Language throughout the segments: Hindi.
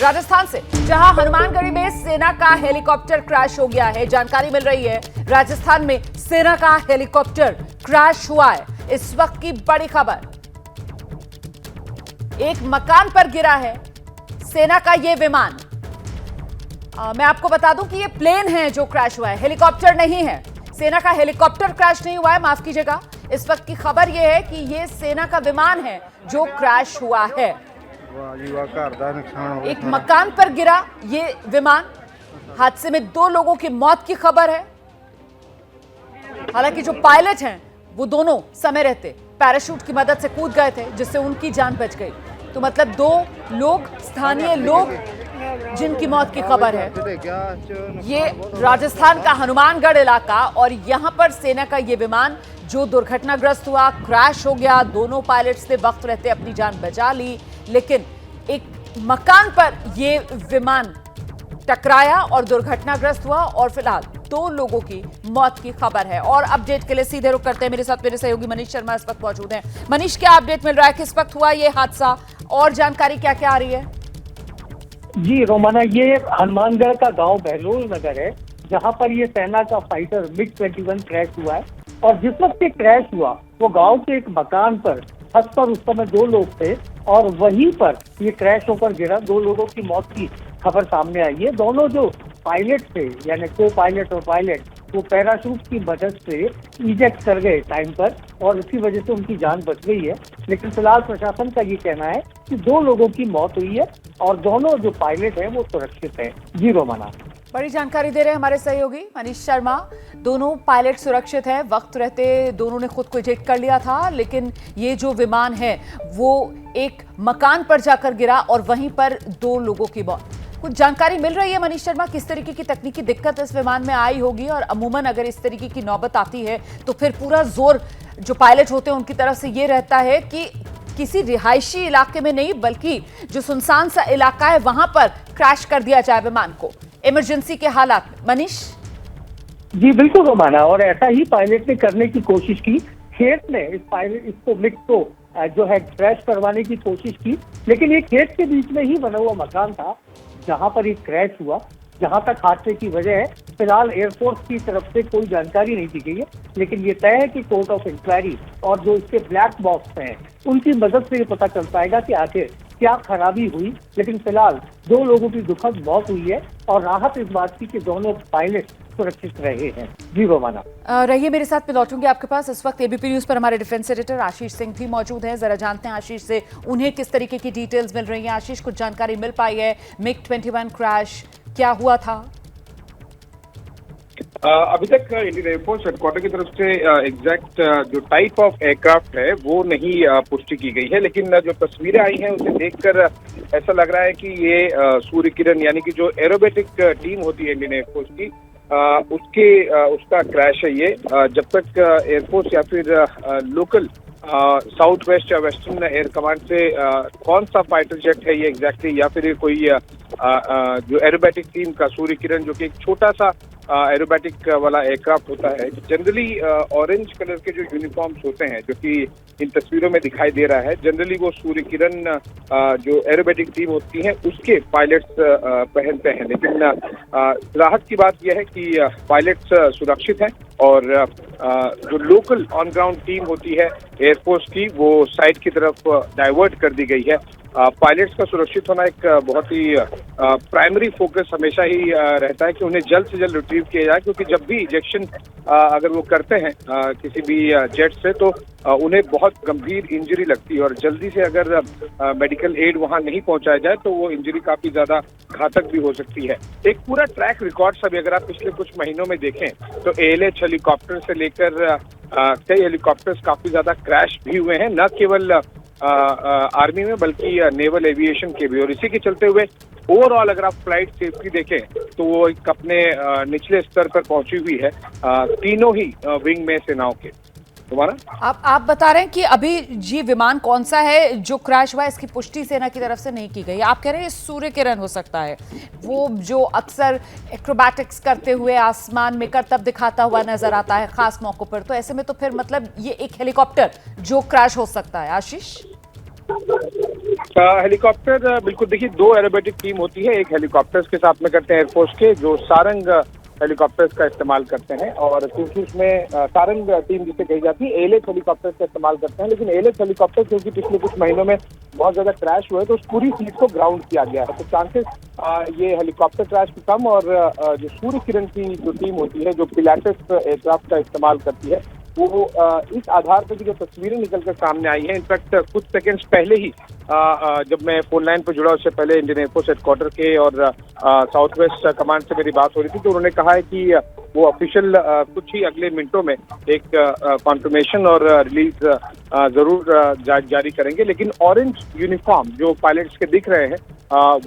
राजस्थान से, जहां हनुमानगढ़ी में सेना का हेलीकॉप्टर क्रैश हो गया है। जानकारी मिल रही है राजस्थान में सेना का हेलीकॉप्टर क्रैश हुआ है। इस वक्त की बड़ी खबर, एक मकान पर गिरा है सेना का यह विमान। मैं आपको बता दूं कि यह प्लेन है जो क्रैश हुआ है, हेलीकॉप्टर नहीं है। सेना का हेलीकॉप्टर क्रैश नहीं हुआ है, माफ कीजिएगा। इस वक्त की खबर यह है कि यह सेना का विमान है जो क्रैश हुआ है। एक मकान पर गिरा ये विमान। हादसे में 2 लोगों की मौत की खबर है। हालांकि जो पायलट हैं वो दोनों समय रहते पैराशूट की मदद से कूद गए थे, जिससे उनकी जान बच गई। तो मतलब 2 लोग, स्थानीय लोग जिनकी मौत की खबर है। ये राजस्थान का हनुमानगढ़ इलाका, और यहां पर सेना का ये विमान जो दुर्घटनाग्रस्त हुआ, क्रैश हो गया। दोनों पायलट्स ने वक्त रहते अपनी जान बचा ली, लेकिन एक मकान पर यह विमान टकराया और दुर्घटनाग्रस्त हुआ, और फिलहाल 2 लोगों की मौत की खबर है। और अपडेट के लिए सीधे रुख करते हैं, मेरे साथ मेरे सहयोगी मनीष शर्मा इस वक्त मौजूद हैं। मनीष, क्या अपडेट मिल रहा है, किस वक्त हुआ यह हादसा और जानकारी क्या क्या आ रही है? जी रोमाना, ये हनुमानगढ़ का गांव बहलोल नगर है, जहां पर ये सेना का फाइटर MiG-21 क्रैश हुआ है। और जिस वक्त ये क्रैश हुआ वो गांव के एक मकान पर छत पर उस समय 2 लोग थे, और वहीं पर ये क्रैश होकर गिरा। 2 लोगों की मौत की खबर सामने आई है। दोनों जो पायलट थे, यानी को पायलट और पायलट, वो पैराशूट की मदद से इजेक्ट कर गए टाइम पर, और इसी वजह से उनकी जान बच गई है। लेकिन फिलहाल प्रशासन का ये कहना है कि 2 लोगों की मौत हुई है और दोनों जो पायलट हैं वो सुरक्षित हैं। जी रोमाना, बड़ी जानकारी दे रहे हैं हमारे सहयोगी मनीष शर्मा। दोनों पायलट सुरक्षित हैं, वक्त रहते दोनों ने खुद को इजेक्ट कर लिया था। लेकिन ये जो विमान है वो एक मकान पर जाकर गिरा और वहीं पर 2 लोगों की मौत। कुछ जानकारी मिल रही है मनीष शर्मा, किस तरीके की तकनीकी दिक्कत इस विमान में आई होगी? और अमूमन अगर इस तरीके की नौबत आती है तो फिर पूरा जोर जो पायलट होते हैं उनकी तरफ से ये रहता है कि किसी रिहायशी इलाके में नहीं, बल्कि जो सुनसान सा इलाका है वहां पर क्रैश कर दिया जाए विमान को, इमरजेंसी के हालात। मनीष जी बिल्कुल रोमाना, और ऐसा ही पायलट ने करने की कोशिश की। खेत में इसको MiG को जो है क्रैश करवाने की कोशिश की, लेकिन ये खेत के बीच में ही बना हुआ मकान था जहां पर ये क्रैश हुआ। जहां तक हादसे की वजह है, फिलहाल एयरफोर्स की तरफ से कोई जानकारी नहीं दी गई है, लेकिन ये तय है कि कोर्ट ऑफ इंक्वायरी और जो इसके ब्लैक बॉक्स हैं उनकी मदद से ये पता चल पाएगा कि आखिर क्या खराबी हुई। लेकिन फिलहाल 2 लोगों की दुखद मौत हुई है, और राहत इस बात की कि दोनों पायलट सुरक्षित रहे हैं। जी रोमाना, रहिए मेरे साथ, मैं लौटूंगी आपके पास। इस वक्त एबीपी न्यूज पर हमारे डिफेंस एडिटर आशीष सिंह भी मौजूद हैं। जरा जानते हैं आशीष से उन्हें किस तरीके की डिटेल्स मिल रही हैं। आशीष, कुछ जानकारी मिल पाई है? MiG-21 क्रैश क्या हुआ था? अभी तक इंडियन एयरफोर्स हेडक्वार्टर की तरफ से एग्जैक्ट जो टाइप ऑफ एयरक्राफ्ट है वो नहीं पुष्टि की गई है, लेकिन जो तस्वीरें आई हैं उसे देखकर ऐसा लग रहा है कि ये सूर्य किरण यानी कि जो एरोबेटिक टीम होती है इंडियन एयरफोर्स की, उसका क्रैश है ये। जब तक एयरफोर्स या फिर लोकल साउथ वेस्ट या वेस्टर्न एयर कमांड से कौन सा फाइटर जेट है ये एग्जैक्टली, या फिर कोई जो एरोबेटिक टीम का सूर्य किरण, जो कि एक छोटा सा एरोबेटिक वाला एयरक्राफ्ट होता है। जनरली ऑरेंज कलर के जो यूनिफॉर्म्स होते हैं जो कि इन तस्वीरों में दिखाई दे रहा है, जनरली वो सूर्य किरण जो एरोबेटिक टीम होती है उसके पायलट्स पहनते हैं। लेकिन राहत की बात यह है कि पायलट्स सुरक्षित हैं, और जो लोकल ऑन ग्राउंड टीम होती है एयरफोर्स की वो साइड की तरफ डाइवर्ट कर दी गई है। पायलट्स का सुरक्षित होना एक बहुत ही प्राइमरी फोकस हमेशा ही रहता है कि उन्हें जल्द से जल्द रिट्रीव किया जाए, क्योंकि जब भी इजेक्शन अगर वो करते हैं किसी भी जेट से, तो उन्हें बहुत गंभीर इंजरी लगती है, और जल्दी से अगर मेडिकल एड वहां नहीं पहुंचाया जाए तो वो इंजरी काफी ज्यादा घातक भी हो सकती है। एक पूरा ट्रैक रिकॉर्ड सभी अगर आप पिछले कुछ महीनों में देखें तो ALH हेलीकॉप्टर से लेकर कई हेलीकॉप्टर्स काफी ज्यादा क्रैश भी हुए हैं, न केवल आर्मी में बल्कि नेवल एविएशन के भी। और इसी के चलते हुए ओवरऑल अगर आप फ्लाइट सेफ्टी देखें तो वो एक अपने निचले स्तर पर पहुंची हुई है तीनों ही विंग में सेनाओं के। तुम्हारा आप बता रहे हैं कि अभी ये विमान कौन सा है जो क्रैश हुआ, इसकी पुष्टि सेना की तरफ से नहीं की गई। आप कह रहे हैं सूर्य किरण हो सकता है, वो जो अक्सर एक्रोबैटिक्स करते हुए आसमान में करतब दिखाता हुआ नजर आता है खास मौकों पर, तो ऐसे में तो फिर मतलब ये एक हेलीकॉप्टर जो क्रैश हो सकता है। आशीष, हेलीकॉप्टर बिल्कुल देखिए, दो एरोबेटिक टीम होती है। एक हेलीकॉप्टर्स के साथ में करते हैं एयरफोर्स के, जो सारंग हेलीकॉप्टर्स का इस्तेमाल करते हैं, और क्योंकि उसमें सारंग टीम जिसे कही जाती है, एलेक्स हेलीकॉप्टर्स का इस्तेमाल करते हैं। लेकिन एलेक्स हेलीकॉप्टर क्योंकि पिछले कुछ महीनों में बहुत ज्यादा क्रैश हुए, तो उस पूरी फ्लीट को ग्राउंड किया गया है। तो चांसेस ये हेलीकॉप्टर क्रैश की कम, और जो सूर्य किरण की जो टीम होती है, जो पिलाटस एयरक्राफ्ट का इस्तेमाल करती है, वो इस आधार पर जो तस्वीरें निकलकर सामने आई हैं। इनफैक्ट कुछ सेकंड्स पहले ही जब मैं फोन लाइन पर जुड़ा, उससे पहले इंडियन एयरफोर्स हेडक्वार्टर के और साउथ वेस्ट कमांड से मेरी बात हो रही थी, तो उन्होंने कहा है कि वो ऑफिशियल कुछ ही अगले मिनटों में एक कॉन्फर्मेशन और रिलीज जरूर जारी करेंगे। लेकिन ऑरेंज यूनिफॉर्म जो पायलट्स के दिख रहे हैं,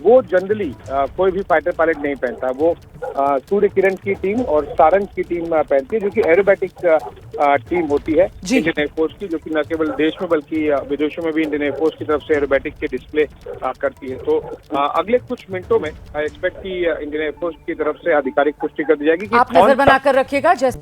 वो जनरली कोई भी फाइटर पायलट नहीं पहनता। वो सूर्य किरण की टीम और सारंग की टीम पहनती है, जो कि एरोबैटिक टीम होती है इंडियन एयरफोर्स की, जो कि न केवल देश में बल्कि विदेशों में भी इंडियन एयरफोर्स की तरफ से एरोबैटिक के डिस्प्ले करती है। तो अगले कुछ मिनटों में आई एक्सपेक्ट कि इंडियन एयरफोर्स की तरफ से आधिकारिक पुष्टि कर दी जाएगी कि आप नजर बनाकर रखिएगा जैसे